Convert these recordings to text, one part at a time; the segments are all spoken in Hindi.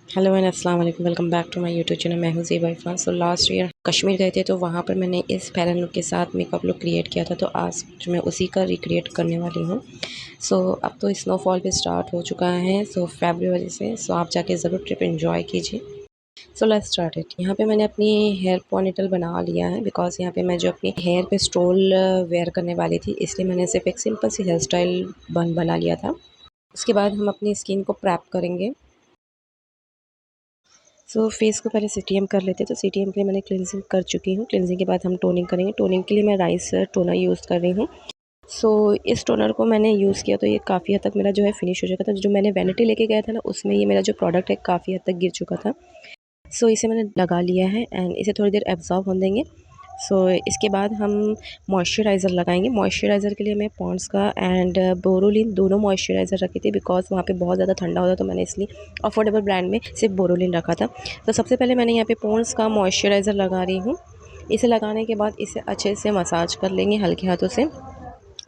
हेलो एंड अस्सलाम वालेकुम, welcome back to my YouTube channel. मैं हूं Zeba Irfan. So last year Kashmir गए थे तो वहाँ पर मैंने इस फेयर लुक के साथ मेकअप लुक क्रिएट किया था, तो आज मैं उसी का रिक्रिएट करने वाली हूँ। सो अब तो स्नोफॉल भी स्टार्ट हो चुका है, सो फरवरी से। सो आप जाके ज़रूर ट्रिप एंजॉय कीजिए। So let's start it. यहाँ पे मैंने अपनी हेयर पोनीटेल बना लिया है, बिकॉज यहाँ पे मैं जो अपनी हेयर पे स्टोल वेयर करने वाली थी, इसलिए मैंने सिर्फ एक सिंपल सी हेयर स्टाइल बना लिया था। उसके बाद हम अपनी स्किन को प्रैप करेंगे। फेस को पहले सीटीएम कर लेते हैं। तो सीटीएम के लिए मैंने क्लिनजिंग कर चुकी हूँ। क्लिनजिंग के बाद हम टोनिंग करेंगे। टोनिंग के लिए मैं राइस टोनर यूज़ कर रही हूँ। इस टोनर को मैंने यूज़ किया तो ये काफ़ी हद तक मेरा जो है फिनिश हो चुका था। जो मैंने वैनिटी लेके गया था ना, उसमें ये मेरा जो प्रोडक्ट है काफ़ी हद तक गिर चुका था। इसे मैंने लगा लिया है एंड इसे थोड़ी देर एब्जॉर्ब होने देंगे। इसके बाद हम मॉइस्चराइज़र लगाएंगे। मॉइस्चराइज़र के लिए मैं पॉन्ड्स का एंड बोरोलिन दोनों मॉइस्चराइज़र रखी थी, बिकॉज वहाँ पे बहुत ज़्यादा ठंडा होता, तो मैंने इसलिए अफोर्डेबल ब्रांड में सिर्फ बोरोलिन रखा था। तो सबसे पहले मैंने यहाँ पे पॉन्ड्स का मॉइस्चराइज़र लगा रही हूँ। इसे लगाने के बाद इसे अच्छे से मसाज कर लेंगे हल्के हाथों से।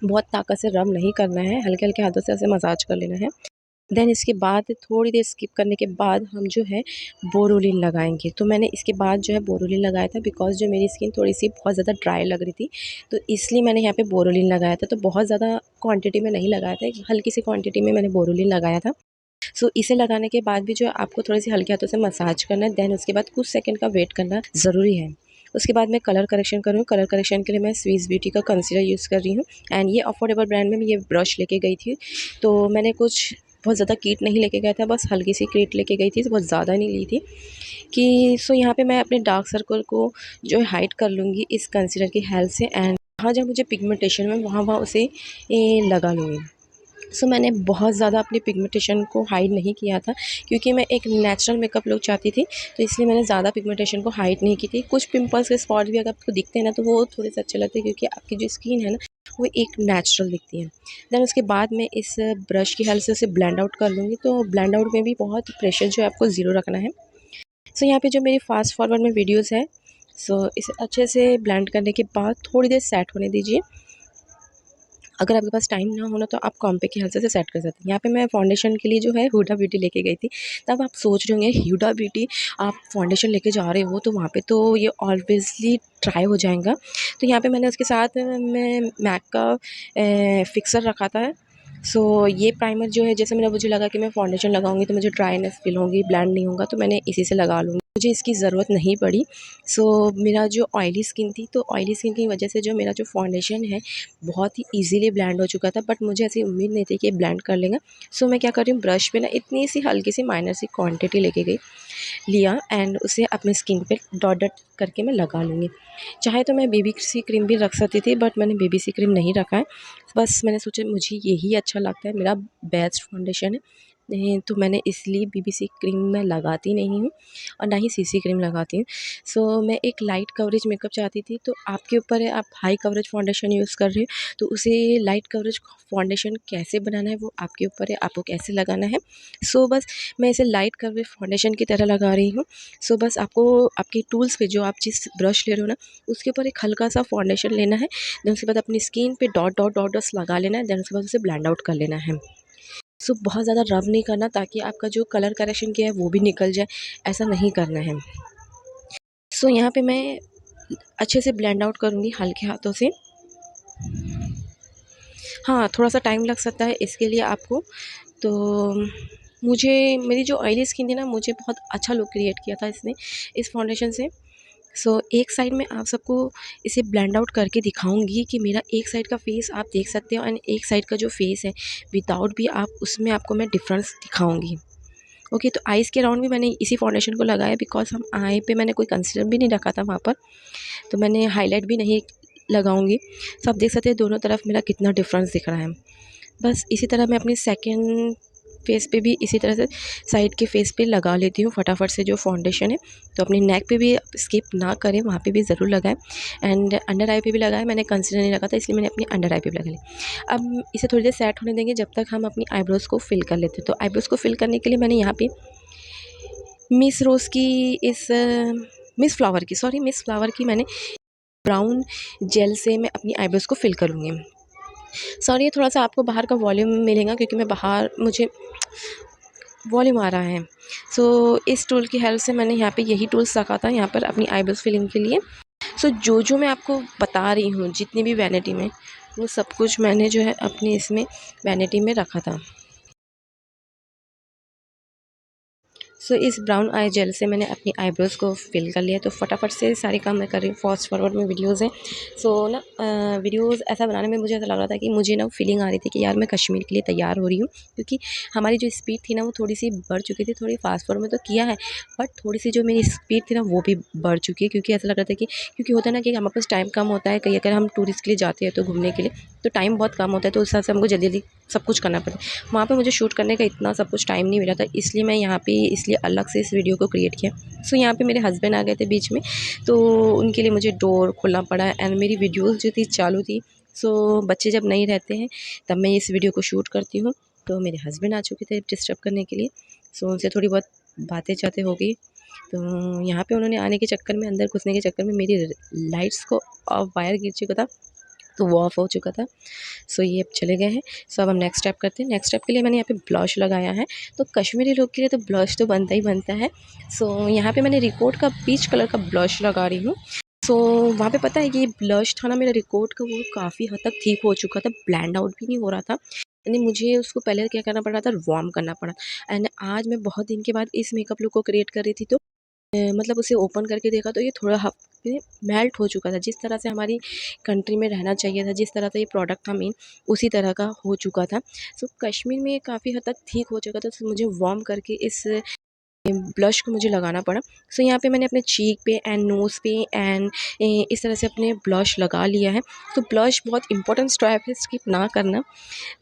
बहुत ताकत से रब नहीं करना है, हल्के हल्के हाथों से ऐसे मसाज कर लेना है। देन इसके बाद थोड़ी देर स्किप करने के बाद हम जो है बोरोलिन लगाएंगे। तो मैंने इसके बाद जो है बोरोलिन लगाया था, बिकॉज जो मेरी स्किन थोड़ी सी बहुत ज़्यादा ड्राई लग रही थी, तो इसलिए मैंने यहाँ पे बोरोलिन लगाया था। तो बहुत ज़्यादा क्वांटिटी में नहीं लगाया था, एक हल्की सी क्वांटिटी में मैंने बोरोलिन लगाया था। इसे लगाने के बाद भी जो है आपको थोड़ी सी हल्के हाथों से मसाज करना है। देन उसके बाद कुछ सेकंड का वेट करना ज़रूरी है। उसके बाद मैं कलर करेक्शन करूँ। कलर करेक्शन के लिए मैं स्विस ब्यूटी का कंसीलर यूज़ कर रही हूँ एंड ये अफोर्डेबल ब्रांड में मैं ये ब्रश लेके गई थी। तो मैंने कुछ बहुत ज़्यादा किट नहीं लेके गया था, बस हल्की सी किट लेके गई थी, बहुत ज़्यादा नहीं ली थी। यहाँ पे मैं अपने डार्क सर्कल को जो है हाइड कर लूँगी इस कंसीलर की हेल्प से, एंड वहाँ जहाँ मुझे पिगमेंटेशन में वहाँ वहाँ उसे लगा लूँगी। मैंने बहुत ज़्यादा अपनी पिगमेंटेशन को हाइड नहीं किया था, क्योंकि मैं एक नेचुरल मेकअप लुक चाहती थी, तो इसलिए मैंने ज़्यादा पिगमेंटेशन को हाइड नहीं की थी। कुछ पिंपल्स के स्पॉट भी अगर आपको दिखते हैं ना, तो वो थोड़े से अच्छे लगते हैं, क्योंकि आपकी जो स्किन है ना, वो एक नेचुरल दिखती है। देन उसके बाद मैं इस ब्रश की हेल्प से उसे ब्लेंड आउट कर लूँगी। तो ब्लेंड आउट में भी बहुत प्रेशर जो है आपको ज़ीरो रखना है। यहाँ पे जो मेरी फास्ट फॉरवर्ड में वीडियोज़ है, इसे अच्छे से ब्लेंड करने के बाद थोड़ी देर सेट होने दीजिए। अगर आपके पास टाइम ना हो ना, तो आप कॉम्पैक्ट की हेल्प से सेट कर सकते हैं। यहाँ पे मैं फाउंडेशन के लिए जो है हुडा ब्यूटी लेके गई थी। तब आप सोच रहे होंगे हुडा ब्यूटी आप फाउंडेशन लेके जा रहे हो, तो वहाँ पे तो ये ऑब्वियसली ट्राई हो जाएगा। तो यहाँ पे मैंने उसके साथ मैं मैक का फिक्सर रखा था। ये प्राइमर जो है, जैसे मुझे लगा कि मैं फाउंडेशन लगाऊंगी तो मुझे ड्राइनेस फील होगी, ब्लेंड नहीं होगा, तो मैंने इसी से लगा लूँगी। मुझे इसकी ज़रूरत नहीं पड़ी। मेरा जो ऑयली स्किन थी, तो ऑयली स्किन की वजह से जो मेरा जो फाउंडेशन है बहुत ही ईज़िली ब्लेंड हो चुका था, बट मुझे ऐसी उम्मीद नहीं थी कि ब्लेंड कर लेगा। मैं क्या कर रही हूँ, ब्रश पे ना इतनी सी हल्की सी माइनर सी क्वांटिटी लेके गई लिया एंड उसे अपने स्किन पे डॉट डॉट करके मैं लगा लूँगी। चाहे तो मैं बेबी सी क्रीम भी रख सकती थी, बट मैंने बेबी सी क्रीम नहीं रखा है। बस मैंने सोचा मुझे यही अच्छा लगता है, मेरा बेस्ट फाउंडेशन है। तो मैंने इसलिए बीबीसी क्रीम मैं लगाती नहीं हूँ और ना ही सीसी क्रीम लगाती हूँ। मैं एक लाइट कवरेज मेकअप चाहती थी, तो आपके ऊपर है, आप हाई कवरेज फाउंडेशन यूज़ कर रहे हो, तो उसे लाइट कवरेज फाउंडेशन कैसे बनाना है वो आपके ऊपर है, आपको कैसे लगाना है। बस मैं इसे लाइट कवरेज फाउंडेशन की तरह लगा रही हूँ। बस आपको आपके टूल्स पे जो आप जिस ब्रश ले रहे हो ना, उसके ऊपर एक हल्का सा फाउंडेशन लेना है। देन उसके बाद अपनी स्किन पे डॉट डॉट डॉट डॉट्स लगा लेना है। देन उसके बाद उसे ब्लेंड आउट कर लेना है। बहुत ज़्यादा रब नहीं करना, ताकि आपका जो कलर करेक्शन किया है वो भी निकल जाए, ऐसा नहीं करना है। यहाँ पे मैं अच्छे से ब्लेंड आउट करूँगी हल्के हाथों से। हाँ, थोड़ा-सा टाइम लग सकता है इसके लिए आपको। तो मुझे मेरी जो ऑयली स्किन थी ना, मुझे बहुत अच्छा लुक क्रिएट किया था इसने, इस फाउंडेशन से। एक साइड में आप सबको इसे ब्लेंड आउट करके दिखाऊँगी कि मेरा एक साइड का फेस आप देख सकते हो, एंड एक साइड का जो फेस है विदाउट भी, आप उसमें आपको मैं डिफ़रेंस दिखाऊँगी। ओके, तो आइज़ के अराउंड भी मैंने इसी फाउंडेशन को लगाया, बिकॉज़ हम आई पे मैंने कोई कंसीलर भी नहीं रखा था वहाँ पर, तो मैंने हाइलाइट भी नहीं लगाऊँगी। आप देख सकते हैं दोनों तरफ मेरा कितना डिफ़रेंस दिख रहा है। बस इसी तरह मैं अपनी सेकंड फेस पे भी इसी तरह से साइड के फेस पे लगा लेती हूँ फटाफट से जो फाउंडेशन है। तो अपनी नेक पे भी स्किप ना करें, वहाँ पे भी ज़रूर लगाएं, एंड अंडर आई पे भी लगाएं। मैंने कंसीलर नहीं लगा था, इसलिए मैंने अपनी अंडर आई पे भी लगा लिया। अब इसे थोड़ी देर सेट होने देंगे, जब तक हम अपनी आईब्रोज़ को फिल कर लेते हैं। तो आईब्रोज़ को फिल करने के लिए मैंने यहाँ पे मिस रोज़ की इस मिस फ्लावर की मैंने ब्राउन जेल से मैं अपनी आईब्रोज़ को फिल करूँगी। सॉरी, थोड़ा-सा आपको बाहर का वॉल्यूम मिलेगा, क्योंकि मैं बाहर मुझे वॉल्यूम आ रहा है। सो इस टूल की हेल्प से मैंने यहाँ पे यही टूल्स रखा था यहाँ पर अपनी आईब्रोज फिलिंग के लिए। सो जो मैं आपको बता रही हूँ जितनी भी वैनिटी में, वो सब कुछ मैंने जो है अपने इसमें वैनिटी में रखा था। सो इस ब्राउन आई जेल से मैंने अपनी आईब्रोज़ को फिल कर लिया। तो फटाफट से सारे काम मैं कर रही हूँ, फास्ट फॉरवर्ड में वीडियोज़ हैं। सो ना वीडियोज़ ऐसा बनाने में मुझे ऐसा लग रहा था कि मुझे ना फीलिंग आ रही थी कि यार मैं कश्मीर के लिए तैयार हो रही हूँ, क्योंकि हमारी जो स्पीड थी ना वो थोड़ी सी बढ़ चुकी थी। थोड़ी फास्ट फॉरवर्ड में तो किया है, बट थोड़ी सी जो मेरी स्पीड थी ना वो भी बढ़ चुकी है, क्योंकि ऐसा लग रहा था कि क्योंकि होता है ना कि हमारे पास टाइम कम होता है, कहीं अगर हम टूरिस्ट के लिए जाते हैं तो घूमने के लिए तो टाइम बहुत कम होता है, तो उस हिसाब से हमको जल्दी जल्दी सब कुछ करना पड़ता है। वहाँ पे मुझे शूट करने का इतना सब कुछ टाइम नहीं मिला था, इसलिए मैं यहाँ पे इसलिए अलग से इस वीडियो को क्रिएट किया। सो यहाँ पे मेरे हस्बैंड आ गए थे बीच में, तो उनके लिए मुझे डोर खोलना पड़ा एंड मेरी वीडियोज़ जो थी चालू थी। सो बच्चे जब नहीं रहते हैं तब मैं इस वीडियो को शूट करती हूँ। तो मेरे हस्बैंड आ चुके थे डिस्टर्ब करने के लिए। सो उनसे थोड़ी बहुत बातें चातें हो गई। तो यहाँ पे उन्होंने आने के चक्कर में, अंदर घुसने के चक्कर में मेरी लाइट्स को वायर गिर चुका था, तो वो ऑफ हो चुका था। सो ये अब चले गए हैं। सो अब हम नेक्स्ट स्टेप करते हैं। नेक्स्ट स्टेप के लिए मैंने यहाँ पे ब्लश लगाया है। तो कश्मीरी लुक के लिए तो ब्लश तो बनता ही बनता है। सो यहाँ पे मैंने रिकोट का पीच कलर का ब्लश लगा रही हूँ। सो वहाँ पे पता है कि ये ब्लश था ना मेरा रिकोट का, वो काफ़ी हद तक ठीक हो चुका था, ब्लेंड आउट भी नहीं हो रहा था। यानी मुझे उसको पहले क्या करना पड़ रहा था, वार्म करना पड़ा। एंड आज मैं बहुत दिन के बाद इस मेकअप लुक को क्रिएट कर रही थी, तो मतलब उसे ओपन करके देखा तो ये थोड़ा हफ्ते मेल्ट हो चुका था। जिस तरह से हमारी कंट्री में रहना चाहिए था, जिस तरह से ये प्रोडक्ट था मेन, उसी तरह का हो चुका था। सो कश्मीर में काफ़ी हद तक ठीक हो चुका था, तो मुझे वार्म करके इस ब्लश को मुझे लगाना पड़ा। सो यहाँ पे मैंने अपने चीक पे एंड नोज़ पे एंड इस तरह से अपने ब्लश लगा लिया है। तो ब्लश बहुत इंपॉर्टेंट स्टेप है, स्किप ना करना।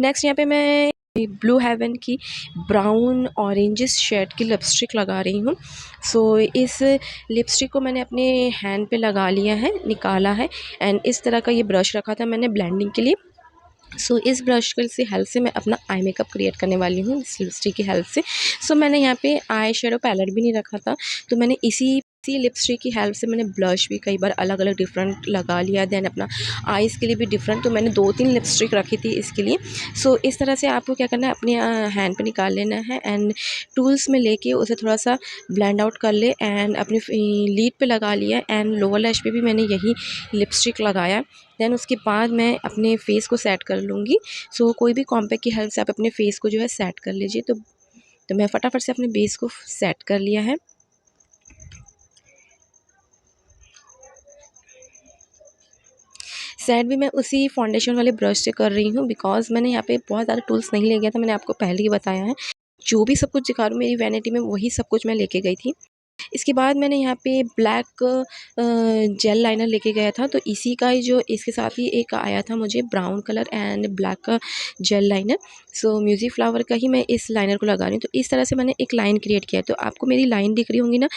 नेक्स्ट यहाँ पे मैं ब्लू हेवन की ब्राउन ऑरेंजिस शेड की लिपस्टिक लगा रही हूँ। सो इस लिपस्टिक को मैंने अपने हैंड पे लगा लिया है, निकाला है एंड इस तरह का ये ब्रश रखा था मैंने ब्लेंडिंग के लिए। सो इस ब्रश के से हेल्प से मैं अपना आई मेकअप क्रिएट करने वाली हूँ इस लिपस्टिक की हेल्प से। सो मैंने यहाँ पे आई शेडो पैलेट भी नहीं रखा था, तो मैंने इसी लिपस्टिक की हेल्प से मैंने ब्लश भी कई बार अलग अलग डिफरेंट लगा लिया। देन अपना आईज़ के लिए भी डिफरेंट, तो मैंने 2-3 लिपस्टिक रखी थी इसके लिए। सो इस तरह से आपको क्या करना है, अपने हैंड पे निकाल लेना है एंड टूल्स में लेके उसे थोड़ा सा ब्लेंड आउट कर ले एंड अपनी लीड पे लगा लिया एंड लोअर लैश पे भी मैंने यही लिपस्टिक लगाया। देन उसके बाद मैं अपने फेस को सेट कर लूँगी। सो कोई भी कॉम्पैक्ट की हेल्प से आप अपने फेस को जो है सेट कर लीजिए। तो मैं फटाफट से अपने बेस को सेट कर लिया है। सेट भी मैं उसी फाउंडेशन वाले ब्रश से कर रही हूँ, बिकॉज़ मैंने यहाँ पे बहुत ज़्यादा टूल्स नहीं ले गया था, मैंने आपको पहले ही बताया है। जो भी सब कुछ दिखा रही हूँ मेरी वैनिटी में, वही सब कुछ मैं लेके गई थी। इसके बाद मैंने यहाँ पे ब्लैक जेल लाइनर लेके गया था, तो इसी का ही जो इसके साथ ही एक आया था मुझे ब्राउन कलर एंड ब्लैक का jail liner. So music flower का ही मैं इस लाइनर को लगा रही हूँ। तो इस तरह से मैंने एक लाइन क्रिएट किया है, तो आपको मेरी लाइन दिख रही होंगी ना,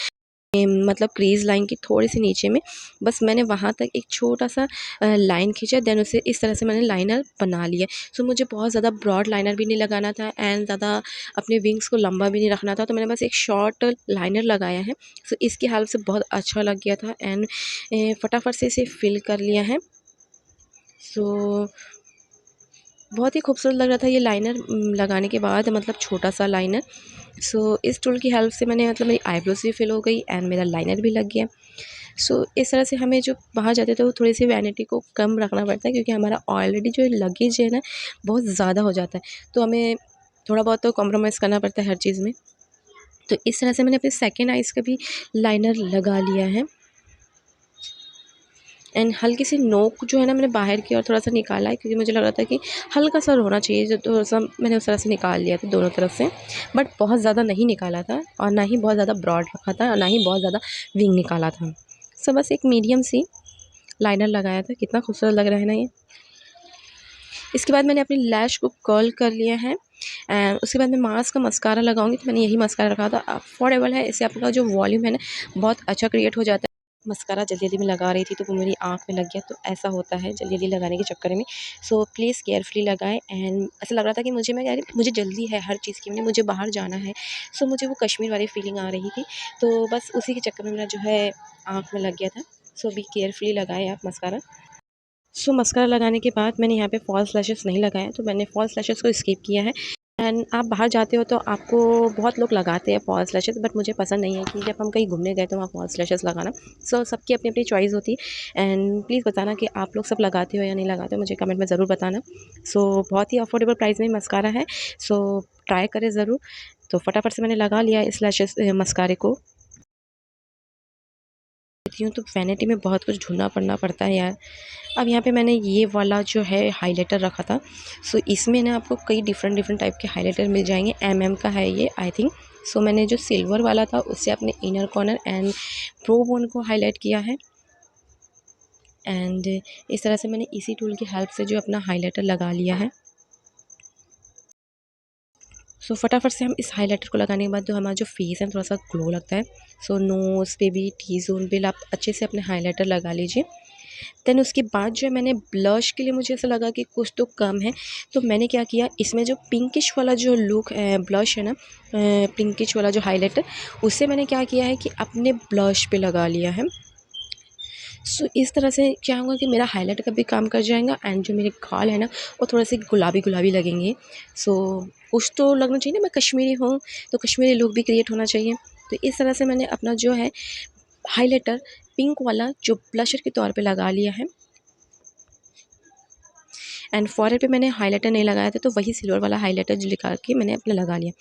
मतलब क्रीज़ लाइन के थोड़े से नीचे में, बस मैंने वहाँ तक एक छोटा-सा लाइन खींचा, देन उसे इस तरह से मैंने लाइनर बना लिया। सो मुझे बहुत ज़्यादा ब्रॉड लाइनर भी नहीं लगाना था एंड ज़्यादा अपने विंग्स को लंबा भी नहीं रखना था, तो मैंने बस एक शॉर्ट लाइनर लगाया है। सो इसकी हेल्प से बहुत अच्छा लग गया था एंड फटाफट से इसे फिल कर लिया है। सो बहुत ही खूबसूरत लग रहा था ये लाइनर लगाने के बाद, मतलब छोटा-सा लाइनर। सो इस टूल की हेल्प से मैंने, मतलब मेरी आईब्रोज़ भी फिल हो गई एंड मेरा लाइनर भी लग गया। सो इस तरह से हमें जो बाहर जाते हैं तो थोड़ी-सी वैनिटी को कम रखना पड़ता है, क्योंकि हमारा ऑलरेडी जो लगेज है ना बहुत ज़्यादा हो जाता है, तो हमें थोड़ा बहुत तो कॉम्प्रोमाइज़ करना पड़ता है हर चीज़ में। तो इस तरह से मैंने अपने सेकंड आइज़ का भी लाइनर लगा लिया है एंड हल्की सी नोक जो है ना मैंने बाहर की ओर थोड़ा-सा निकाला है, क्योंकि मुझे लग रहा था कि हल्का-सा होना चाहिए, जो थोड़ा-सा मैंने उस तरह से निकाल लिया था दोनों तरफ से। बट बहुत ज़्यादा नहीं निकाला था और ना ही बहुत ज़्यादा ब्रॉड रखा था और ना ही बहुत ज़्यादा विंग निकाला था। सो बस एक मीडियम सी लाइनर लगाया था। कितना खूबसूरत लग रहा है ना ये। इसके बाद मैंने अपनी लैश को कर्ल कर लिया है एंड उसके बाद मैं मास्क का मस्कारा लगाऊंगी, तो मैंने यही मस्कारा रखा था। अफोर्डेबल है, इससे आपका जो वॉल्यूम है ना बहुत अच्छा क्रिएट हो जाता है। मस्कारा जल्दी-जल्दी में लगा रही थी तो वो मेरी आँख में लग गया, तो ऐसा होता है जल्दी-जल्दी लगाने के चक्कर में। सो प्लीज़ केयरफुली लगाएँ एंड ऐसा लग रहा था कि मैं कह रही मुझे जल्दी है हर चीज़ की, मुझे बाहर जाना है। सो मुझे वो कश्मीर वाली फीलिंग आ रही थी, तो बस उसी के चक्कर में मेरा जो है आँख में लग गया था। सो बी केयरफुली लगाएँ आप मस्कारा। सो मस्कारा लगाने के बाद मैंने यहाँ पे फॉल्स लैशेस नहीं लगाए, तो मैंने फॉल्स लैशेस को स्किप किया है। एंड आप बाहर जाते हो तो आपको बहुत लोग लगाते हैं फॉल्स लैशेस, बट मुझे पसंद नहीं है कि जब हम कहीं घूमने गए तो वहाँ फॉल्स लैशेस लगाना। सो सबकी अपनी अपनी चॉइस होती है। एंड प्लीज़ बताना कि आप लोग सब लगाते हो या नहीं लगाते हो, मुझे कमेंट में ज़रूर बताना। सो बहुत ही अफोर्डेबल प्राइस में मस्कारा है, सो ट्राई करें ज़रूर। तो फटाफट से मैंने लगा लिया इस लैशेस मस्कारे को। देखती हूँ तो वैनिटी में बहुत कुछ ढूंढना पड़ना पड़ता है यार। अब यहाँ पे मैंने ये वाला जो है हाइलाइटर रखा था। सो इसमें ना आपको कई डिफरेंट डिफरेंट टाइप के हाइलाइटर मिल जाएंगे। का है ये आई थिंक। सो मैंने जो सिल्वर वाला था उससे अपने inner corner and pro bone को हाईलाइट किया है। एंड इस तरह से मैंने इसी टूल की हेल्प से जो अपना हाइलाइटर लगा लिया है। सो फटाफट से हम इस हाइलाइटर को लगाने के बाद जो हमारा जो फेस है थोड़ा सा ग्लो लगता है। सो नोज़ पे भी, टी जोन पे आप अच्छे से अपने हाइलाइटर लगा लीजिए। देन उसके बाद जो है मैंने ब्लश के लिए मुझे ऐसा लगा कि कुछ तो कम है, तो मैंने क्या किया, इसमें जो पिंकिश वाला जो लुक है ब्लश है ना, पिंकिश वाला जो हाइलाइटर, उसे मैंने क्या किया है कि अपने ब्लश पे लगा लिया है। सो इस तरह से क्या होगा कि मेरा हाइलाइट का भी काम कर जाएगा एंड जो मेरे गाल है ना वो थोड़े से गुलाबी गुलाबी लगेंगे। सो कुछ तो लगना चाहिए ना, मैं कश्मीरी हूँ तो कश्मीरी लुक भी क्रिएट होना चाहिए। तो इस तरह से मैंने अपना जो है हाइलाइटर पिंक वाला जो ब्लशर के तौर पे लगा लिया है। एंड फॉरहेड पे मैंने हाइलाइटर नहीं लगाया था, तो वही सिल्वर वाला हाइलाइटर जो लगा के मैंने अपना लगा लिया।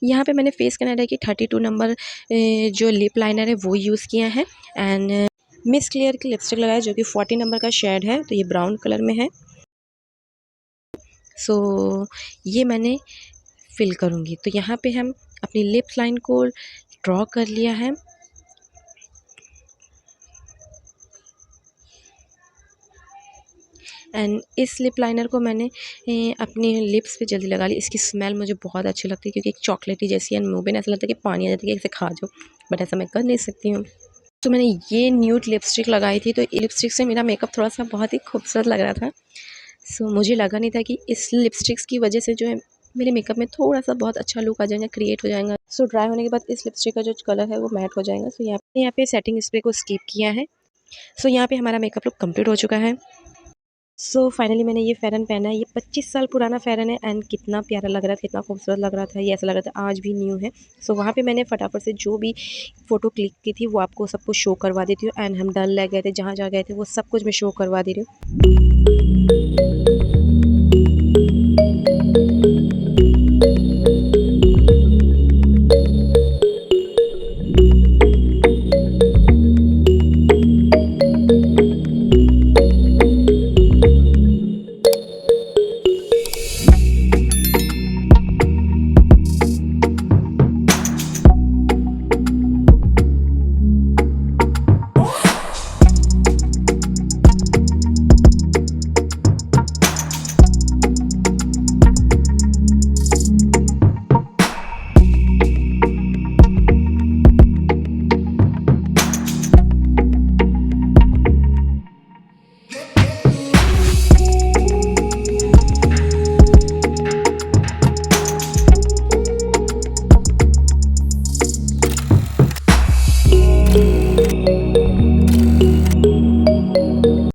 यहाँ पे मैंने फेस कैनेडा की 32 नंबर जो लिप लाइनर है वो यूज़ किया है। एंड मिस क्लियर की लिपस्टिक लगाया जो कि 40 नंबर का शेड है, तो ये ब्राउन कलर में है। सो ये मैंने फिल करूँगी। तो यहाँ पे हम अपनी लिप लाइन को ड्रॉ कर लिया है। एंड इस लिप लाइनर को मैंने अपने लिप्स पे जल्दी लगा ली। इसकी स्मेल मुझे बहुत अच्छी लगती है क्योंकि एक चॉकलेटी जैसी है, मुँह में ऐसा लगता है कि पानी आ जाता है कि इसे खा जाओ, बट ऐसा मैं कर नहीं सकती हूँ। तो मैंने ये न्यूड लिपस्टिक लगाई थी, तो लिपस्टिक से मेरा मेकअप थोड़ा सा बहुत ही खूबसूरत लग रहा था। सो मुझे लगा नहीं था कि इस लिपस्टिक्स की वजह से जो है मेरे मेकअप में थोड़ा सा बहुत अच्छा लुक आ जाएगा, क्रिएट हो जाएगा। सो ड्राई होने के बाद इस लिपस्टिक का जो कलर है वो मैट हो जाएगा। सो यहाँ पे सेटिंग स्प्रे को स्किप किया है। सो यहाँ पे हमारा मेकअप लुक कंप्लीट हो चुका है। सो फाइनली मैंने ये फ़ेरन पहना है। ये 25 साल पुराना फ़ेरन है एंड कितना प्यारा लग रहा था, कितना खूबसूरत लग रहा था। ये ऐसा लग रहा था आज भी न्यू है। सो वहाँ पे मैंने फटाफट से जो भी फ़ोटो क्लिक की थी वो आपको सब कुछ शो करवा देती हूँ। एंड हम डल लेक गए थे, जहाँ जहाँ गए थे वो सब कुछ मैं शो करवा दे रही हूँ।